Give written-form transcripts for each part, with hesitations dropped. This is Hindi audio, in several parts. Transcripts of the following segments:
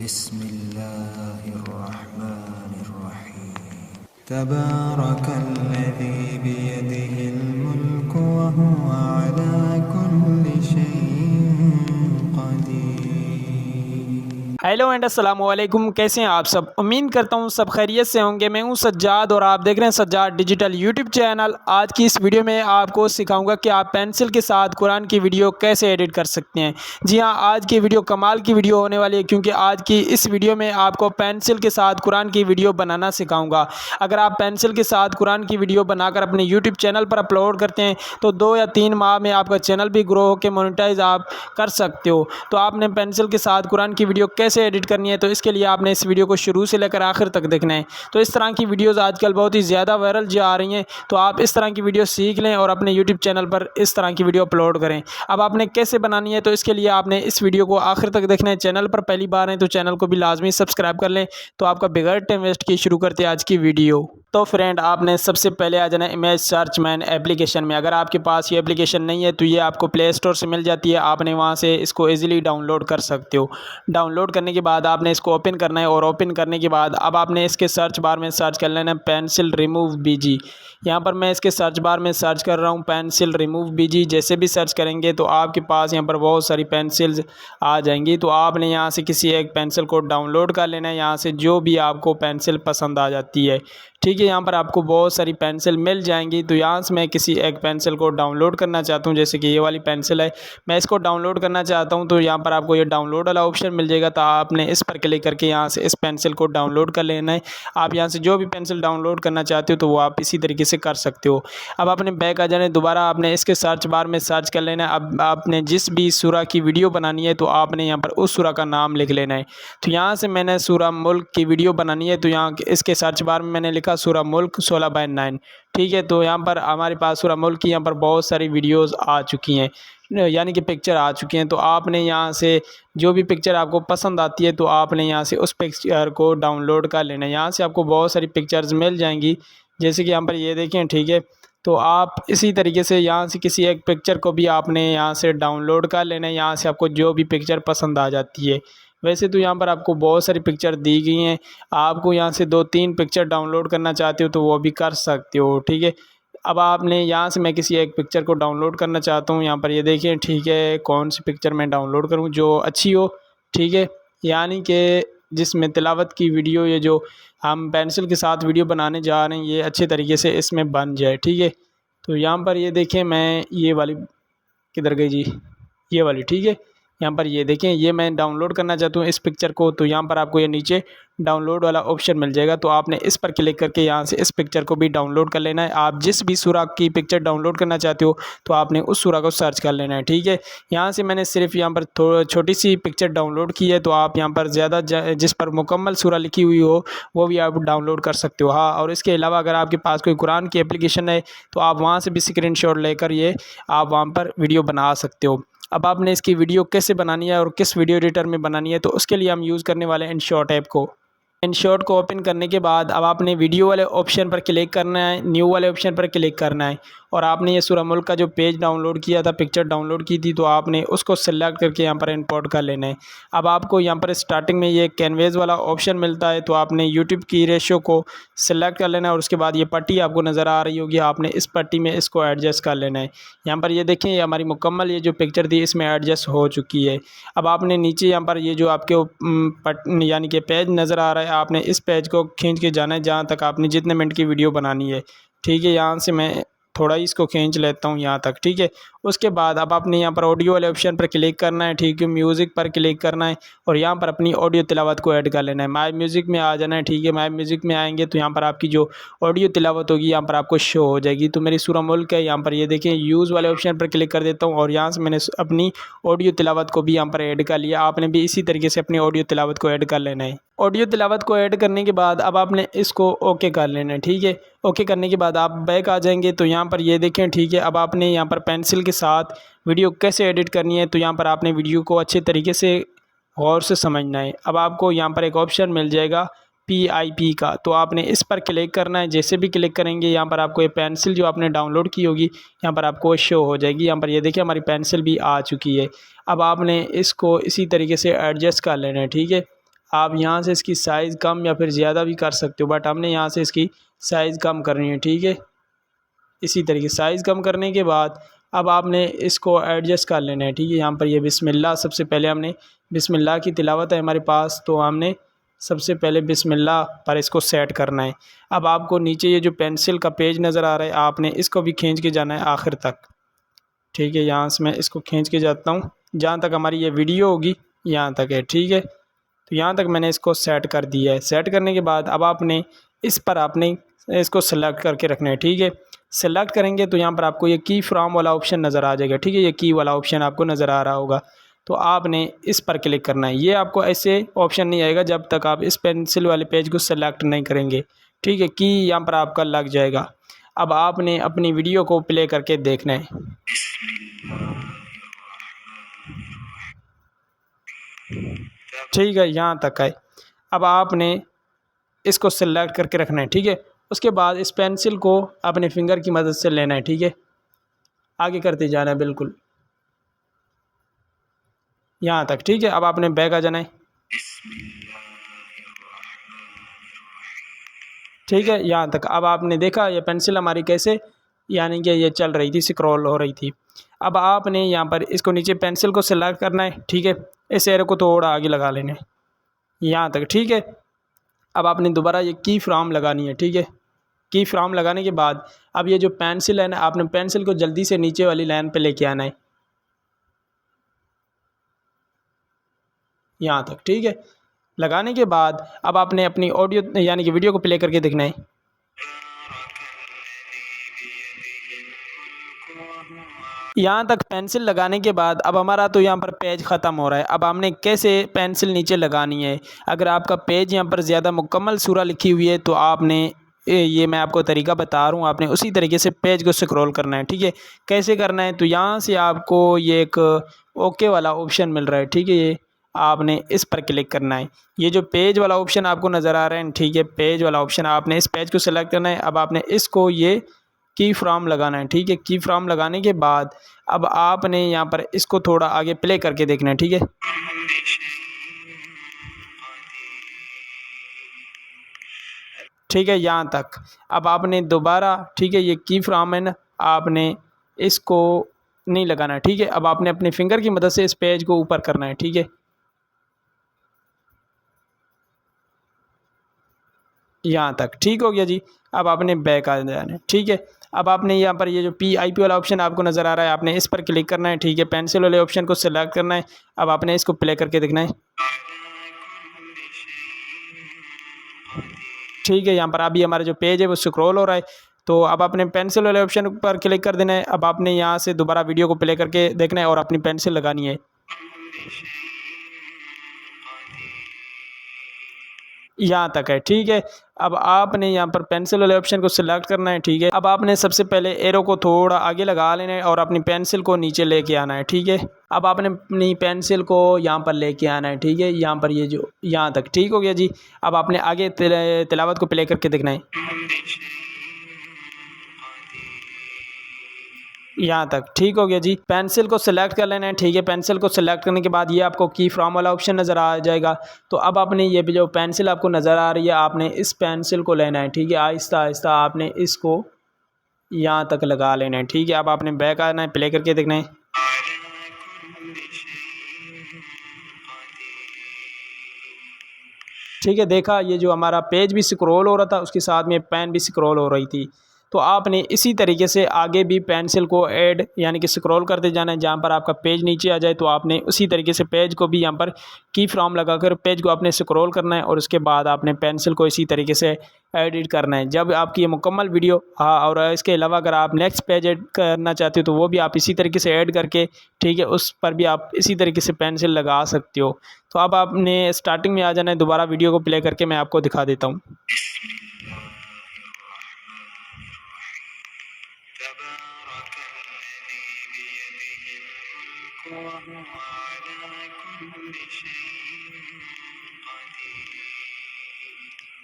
बिस्मिल्लाहिर्रहमानिर्रहीम तबारकल्लज़ी बियदिहिल मुल्कु व हुवा अला कुल्लि शैइन क़दीर। हेलो एंड अस्सलाम वालेकुम, कैसे हैं आप सब। उम्मीद करता हूँ सब खैरियत से होंगे। मैं हूँ सज्जाद और आप देख रहे हैं सज्जाद डिजिटल यूट्यूब चैनल। आज की इस वीडियो में आपको सिखाऊंगा कि आप पेंसिल के साथ कुरान की वीडियो कैसे एडिट कर सकते हैं। जी हाँ, आज की वीडियो कमाल की वीडियो होने वाली है, क्योंकि आज की इस वीडियो में आपको पेंसिल के साथ कुरान की वीडियो बनाना सिखाऊंगा। अगर आप पेंसिल के साथ कुरान की वीडियो बनाकर अपने यूट्यूब चैनल पर अपलोड करते हैं तो 2 या 3 माह में आपका चैनल भी ग्रो होकर मोनेटाइज आप कर सकते हो। तो आपने पेंसिल के साथ कुरान की वीडियो कैसे एडिट करनी है, तो इसके लिए आपने इस वीडियो को शुरू से लेकर आखिर तक देखना है। तो इस तरह की वीडियोस आजकल बहुत ही ज़्यादा वायरल जो आ रही हैं, तो आप इस तरह की वीडियो सीख लें और अपने यूट्यूब चैनल पर इस तरह की वीडियो अपलोड करें। अब आपने कैसे बनानी है, तो इसके लिए आपने इस वीडियो को आखिर तक देखना है। चैनल पर पहली बार हैं तो चैनल को भी लाजमी सब्सक्राइब कर लें। तो आपका बगैर टाइम वेस्ट किए शुरू करते हैं आज की वीडियो। तो फ्रेंड, आपने सबसे पहले आ जाना इमेज सर्च मैन एप्लीकेशन में। अगर आपके पास ये एप्लीकेशन नहीं है तो ये आपको प्ले स्टोर से मिल जाती है। आपने वहाँ से इसको इजीली डाउनलोड कर सकते हो। डाउनलोड करने के बाद आपने इसको ओपन करना है और ओपन करने के बाद अब आपने इसके सर्च बार में सर्च कर लेना है पेंसिल रिमूव बीजी। यहाँ पर मैं इसके सर्च बार में सर्च कर रहा हूँ पेंसिल रिमूव बीजी। जैसे भी सर्च करेंगे तो आपके पास यहाँ पर बहुत सारी पेंसिल्स आ जाएंगी। तो आपने यहाँ से किसी एक पेंसिल को डाउनलोड कर लेना है, यहाँ से जो भी आपको पेंसिल पसंद आ जाती है। ठीक है, यहाँ पर आपको बहुत सारी पेंसिल मिल जाएंगी। तो यहाँ से मैं किसी एक पेंसिल को डाउनलोड करना चाहता हूँ, जैसे कि ये वाली पेंसिल है, मैं इसको डाउनलोड करना चाहता हूँ। तो यहाँ पर आपको ये डाउनलोड वाला ऑप्शन मिल जाएगा। तो आपने इस पर क्लिक करके यहाँ से इस पेंसिल को डाउनलोड कर लेना है। आप यहाँ से जो भी पेंसिल डाउनलोड करना चाहते हो तो वो आप इसी तरीके से कर सकते हो। अब आपने बैक आ जाना है, दोबारा आपने इसके सर्च बार में सर्च कर लेना है। अब आपने जिस भी सूरा की वीडियो बनानी है तो आपने यहाँ पर उस सूरा का नाम लिख लेना है। तो यहाँ से मैंने सूरा मुल्क की वीडियो बनानी है, तो यहाँ इसके सर्च बार में मैंने लिखा सूरा मुल्क 16/9। ठीक है, तो यहाँ पर हमारे पास सूरा मुल्क की यहाँ पर बहुत सारी वीडियोस आ चुकी हैं, यानी कि पिक्चर आ चुकी हैं। तो आपने यहाँ से जो भी पिक्चर आपको पसंद आती है तो आपने यहाँ से उस पिक्चर को डाउनलोड कर लेना है। यहाँ से आपको बहुत सारी पिक्चर्स मिल जाएंगी, जैसे कि यहाँ पर ये देखें। ठीक है, तो आप इसी तरीके से यहाँ से किसी एक पिक्चर को भी आपने यहाँ से डाउनलोड कर लेना है। यहाँ से आपको जो भी पिक्चर पसंद आ जाती है। वैसे तो यहाँ पर आपको बहुत सारी पिक्चर दी गई हैं, आपको यहाँ से 2-3 पिक्चर डाउनलोड करना चाहते हो तो वो भी कर सकते हो। ठीक है, अब आपने यहाँ से मैं किसी एक पिक्चर को डाउनलोड करना चाहता हूँ, यहाँ पर ये देखिए। ठीक है, कौन सी पिक्चर मैं डाउनलोड करूँ जो अच्छी हो। ठीक है, यानी कि जिसमें तिलावत की वीडियो, ये जो हम पेंसिल के साथ वीडियो बनाने जा रहे हैं, ये अच्छे तरीके से इसमें बन जाए। ठीक है, तो यहाँ पर ये देखें, मैं ये वाली किधर गई जी, ये वाली। ठीक है, यहाँ पर ये देखें, ये मैं डाउनलोड करना चाहता हूँ इस पिक्चर को। तो यहाँ पर आपको ये नीचे डाउनलोड वाला ऑप्शन मिल जाएगा। तो आपने इस पर क्लिक करके यहाँ से इस पिक्चर को भी डाउनलोड कर लेना है। आप जिस भी सूरा की पिक्चर डाउनलोड करना चाहते हो तो आपने उस सूरा को सर्च कर लेना है। ठीक है, यहाँ से मैंने सिर्फ यहाँ पर थोड़ी छोटी सी पिक्चर डाउनलोड की है, तो आप यहाँ पर ज़्यादा जिस पर मुकम्मल सूरा लिखी हुई हो वो भी आप डाउनलोड कर सकते हो। हाँ, और इसके अलावा अगर आपके पास कोई कुरान की एप्लीकेशन है तो आप वहाँ से भी स्क्रीनशॉट लेकर ये आप वहाँ पर वीडियो बना सकते हो। अब आपने इसकी वीडियो कैसे बनानी है और किस वीडियो एडिटर में बनानी है, तो उसके लिए हम यूज़ करने वाले हैं InShot ऐप को। InShot को ओपन करने के बाद अब आपने वीडियो वाले ऑप्शन पर क्लिक करना है, न्यू वाले ऑप्शन पर क्लिक करना है। और आपने ये सूरा मुल्क का जो पेज डाउनलोड किया था, पिक्चर डाउनलोड की थी, तो आपने उसको सेलेक्ट करके यहाँ पर इंपोर्ट कर लेना है। अब आपको यहाँ पर स्टार्टिंग में ये कैनवेस वाला ऑप्शन मिलता है, तो आपने यूट्यूब की रेशियो को सेलेक्ट कर लेना है। और उसके बाद ये पट्टी आपको नज़र आ रही होगी, आपने इस पट्टी में इसको एडजस्ट कर लेना है। यहाँ पर ये देखें, ये हमारी मुकम्मल ये जो पिक्चर थी इसमें एडजस्ट हो चुकी है। अब आपने नीचे यहाँ पर ये जो आपके यानी कि पेज नज़र आ रहा है, आपने इस पेज को खींच के जाना है जहाँ तक आपने जितने मिनट की वीडियो बनानी है। ठीक है, यहाँ से मैं थोड़ा ही इसको खींच लेता हूँ यहाँ तक। ठीक है, उसके बाद अब आपने यहाँ पर ऑडियो वाले ऑप्शन पर क्लिक करना है। ठीक है, म्यूज़िक पर क्लिक करना है और यहाँ पर अपनी ऑडियो तिलावत को ऐड कर लेना है। माय म्यूज़िक में आ जाना है। ठीक है, माय म्यूज़िक में आएंगे तो यहाँ पर आपकी जो ऑडियो तिलावत होगी यहाँ पर आपको शो हो जाएगी। तो मेरी सूरा मुल्क है, यहाँ पर ये देखें, यूज़ वाले ऑप्शन पर क्लिक कर देता हूँ और यहाँ से मैंने अपनी ऑडियो तिलावत को भी यहाँ पर ऐड कर लिया। आपने भी इसी तरीके से अपनी ऑडियो तिलावत को ऐड कर लेना है। ऑडियो तिलावत को ऐड करने के बाद अब आपने इसको ओके कर लेना है। ठीक है, ओके करने के बाद आप बैक आ जाएंगे तो यहाँ पर ये देखें। ठीक है, अब आपने यहाँ पर पेंसिल के साथ वीडियो कैसे एडिट करनी है, तो यहाँ पर आपने वीडियो को अच्छे तरीके से गौर से समझना है। अब आपको यहाँ पर एक ऑप्शन मिल जाएगा PIP का, तो आपने इस पर क्लिक करना है। जैसे भी क्लिक करेंगे यहाँ पर आपको ये पेंसिल जो आपने डाउनलोड की होगी यहाँ पर आपको शो हो जाएगी। यहाँ पर ये देखिए हमारी पेंसिल भी आ चुकी है। अब आपने इसको इसी तरीके से एडजस्ट कर लेना है। ठीक है, आप यहाँ से इसकी साइज़ कम या फिर ज़्यादा भी कर सकते हो, बट हमने यहाँ से इसकी साइज़ कम करनी है। ठीक है, इसी तरीके साइज़ कम करने के बाद अब आपने इसको एडजस्ट कर लेना है। ठीक है, यहाँ पर ये बिस्मिल्लाह, सबसे पहले हमने बिस्मिल्लाह की तिलावत है हमारे पास, तो हमने सबसे पहले बिस्मिल्लाह पर इसको सेट करना है। अब आपको नीचे ये जो पेंसिल का पेज नज़र आ रहा है, आपने इसको भी खींच के जाना है आखिर तक। ठीक है, यहाँ से मैं इसको खींच के जाता हूँ, जहाँ तक हमारी ये वीडियो होगी यहाँ तक है। ठीक है, तो यहाँ तक मैंने इसको सेट कर दिया है। सेट करने के बाद अब आपने इस पर आपने इसको सेलेक्ट करके रखना है। ठीक है, सेलेक्ट करेंगे तो यहाँ पर आपको ये की फ्रॉम वाला ऑप्शन नज़र आ जाएगा। ठीक है, ये की वाला ऑप्शन आपको नज़र आ रहा होगा, तो आपने इस पर क्लिक करना है। ये आपको ऐसे ऑप्शन नहीं आएगा जब तक आप इस पेंसिल वाले पेज को सेलेक्ट नहीं करेंगे। ठीक है, की यहाँ पर आपका लग जाएगा। अब आपने अपनी वीडियो को प्ले करके देखना है। ठीक है, यहाँ तक है। अब आपने इसको सेलेक्ट करके रखना है। ठीक है, उसके बाद इस पेंसिल को अपने फिंगर की मदद से लेना है। ठीक है, आगे करते जाना है बिल्कुल यहाँ तक। ठीक है, अब आपने बैक आ जाना है। ठीक है, यहाँ तक। अब आपने देखा ये पेंसिल हमारी कैसे यानी कि ये चल रही थी, स्क्रॉल हो रही थी। अब आपने यहाँ पर इसको नीचे पेंसिल को सेलेक्ट करना है। ठीक है, इस एरो को थोड़ा आगे लगा लेना है यहाँ तक। ठीक है, अब आपने दोबारा ये की फ्रॉम लगानी है। ठीक है, की फ्रॉम लगाने के बाद अब ये जो पेंसिल है ना, आपने पेंसिल को जल्दी से नीचे वाली लाइन पे लेके आना है यहाँ तक। ठीक है, लगाने के बाद अब आपने अपनी ऑडियो यानी कि वीडियो को प्ले करके देखना है। यहाँ तक पेंसिल लगाने के बाद अब हमारा तो यहाँ पर पेज ख़त्म हो रहा है। अब हमने कैसे पेंसिल नीचे लगानी है। अगर आपका पेज यहाँ पर ज़्यादा मुकम्मल सूरा लिखी हुई है तो आपने ये मैं आपको तरीका बता रहा हूँ, आपने उसी तरीके से पेज को स्क्रॉल करना है। ठीक है, कैसे करना है, तो यहाँ से आपको ये एक ओके वाला ऑप्शन मिल रहा है। ठीक है, ये आपने इस पर क्लिक करना है। ये जो पेज वाला ऑप्शन आपको नज़र आ रहा है, ठीक है, पेज वाला ऑप्शन, आपने इस पेज को सेलेक्ट करना है। अब आपने इसको ये की फ्रॉम लगाना है। ठीक है, की फ्रॉम लगाने के बाद अब आपने यहाँ पर इसको थोड़ा आगे प्ले करके देखना है। ठीक है, ठीक है, यहाँ तक। अब आपने दोबारा, ठीक है, ये की फ्रॉम है ना, आपने इसको नहीं लगाना है। ठीक है, अब आपने अपने फिंगर की मदद से इस पेज को ऊपर करना है। ठीक है, यहाँ तक। ठीक हो गया जी। अब आपने बैक आ जाना है। ठीक है, अब आपने यहाँ पर ये जो PIP वाला ऑप्शन आपको नज़र आ रहा है, आपने इस पर क्लिक करना है। ठीक है, पेंसिल वाले ऑप्शन को सेलेक्ट करना है। अब आपने इसको प्ले करके देखना है। ठीक है, यहाँ पर अभी हमारा जो पेज है वो स्क्रॉल हो रहा है, तो अब आपने पेंसिल वाले ऑप्शन पर क्लिक कर देना है। अब आपने यहाँ से दोबारा वीडियो को प्ले करके देखना है और अपनी पेंसिल लगानी है यहाँ तक है। ठीक है, अब आपने यहाँ पर पेंसिल वाले ऑप्शन को सिलेक्ट करना है। ठीक है, अब आपने सबसे पहले एरो को थोड़ा आगे लगा लेना है और अपनी पेंसिल को नीचे लेके आना है। ठीक है, अब आपने अपनी पेंसिल को यहाँ पर लेके आना है। ठीक है, यहाँ पर ये जो यहाँ तक। ठीक हो गया जी। अब आपने आगे तिलावत को प्ले करके देखना है यहाँ तक। ठीक हो गया जी। पेंसिल को सिलेक्ट कर लेना है। ठीक है, पेंसिल को सिलेक्ट करने के बाद ये आपको की फ्रॉम वाला ऑप्शन नज़र आ जाएगा। तो अब आपने ये जो पेंसिल आपको नज़र आ रही है, आपने इस पेंसिल को लेना है। ठीक है, आहिस्ता आहिस्ता आपने इसको यहाँ तक लगा लेना है। ठीक है, अब आपने बैक आना है, प्ले करके देखना है। ठीक है, देखा ये जो हमारा पेज भी स्क्रॉल हो रहा था, उसके साथ में पेन भी स्क्रॉल हो रही थी। तो आपने इसी तरीके से आगे भी पेंसिल को ऐड यानी कि स्क्रॉल करते जाना है। जहाँ पर आपका पेज नीचे आ जाए तो आपने उसी तरीके से पेज को भी यहाँ पर की फ्रॉम लगाकर पेज को आपने स्क्रॉल करना है और उसके बाद आपने पेंसिल को इसी तरीके से एडिट करना है। जब आपकी ये मुकम्मल वीडियो, हाँ, और इसके अलावा अगर आप नेक्स्ट पेज ऐड करना चाहते हो तो वो भी आप इसी तरीके से ऐड करके, ठीक है, उस पर भी आप इसी तरीके से पेंसिल लगा सकते हो। तो अब आपने स्टार्टिंग में आ जाना है। दोबारा वीडियो को प्ले करके मैं आपको दिखा देता हूँ।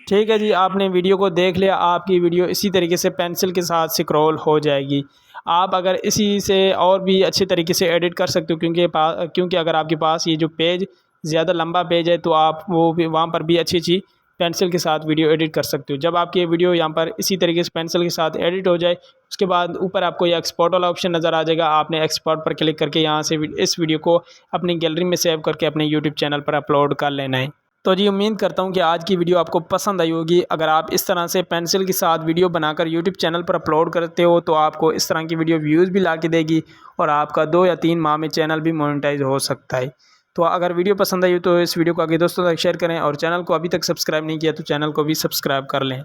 ठीक है जी, आपने वीडियो को देख लिया। आपकी वीडियो इसी तरीके से पेंसिल के साथ स्क्रॉल हो जाएगी। आप अगर इसी से और भी अच्छे तरीके से एडिट कर सकते हो, क्योंकि अगर आपके पास ये जो पेज ज़्यादा लंबा पेज है तो आप वो भी वहाँ पर भी अच्छी पेंसिल के साथ वीडियो एडिट कर सकते हो। जब आपकी ये वीडियो यहाँ पर इसी तरीके से पेंसिल के साथ एडिट हो जाए, उसके बाद ऊपर आपको ये एक्सपोर्ट वाला ऑप्शन नज़र आ जाएगा। आपने एक्सपोर्ट पर क्लिक करके यहाँ से इस वीडियो को अपनी गैलरी में सेव करके अपने यूट्यूब चैनल पर अपलोड कर लेना है। तो जी उम्मीद करता हूँ कि आज की वीडियो आपको पसंद आई होगी। अगर आप इस तरह से पेंसिल के साथ वीडियो बनाकर यूट्यूब चैनल पर अपलोड करते हो तो आपको इस तरह की वीडियो व्यूज़ भी ला के देगी और आपका 2 या 3 माह में चैनल भी मोनेटाइज हो सकता है। तो अगर वीडियो पसंद आई हो तो इस वीडियो को आगे दोस्तों तक शेयर करें और चैनल को अभी तक सब्सक्राइब नहीं किया तो चैनल को भी सब्सक्राइब कर लें।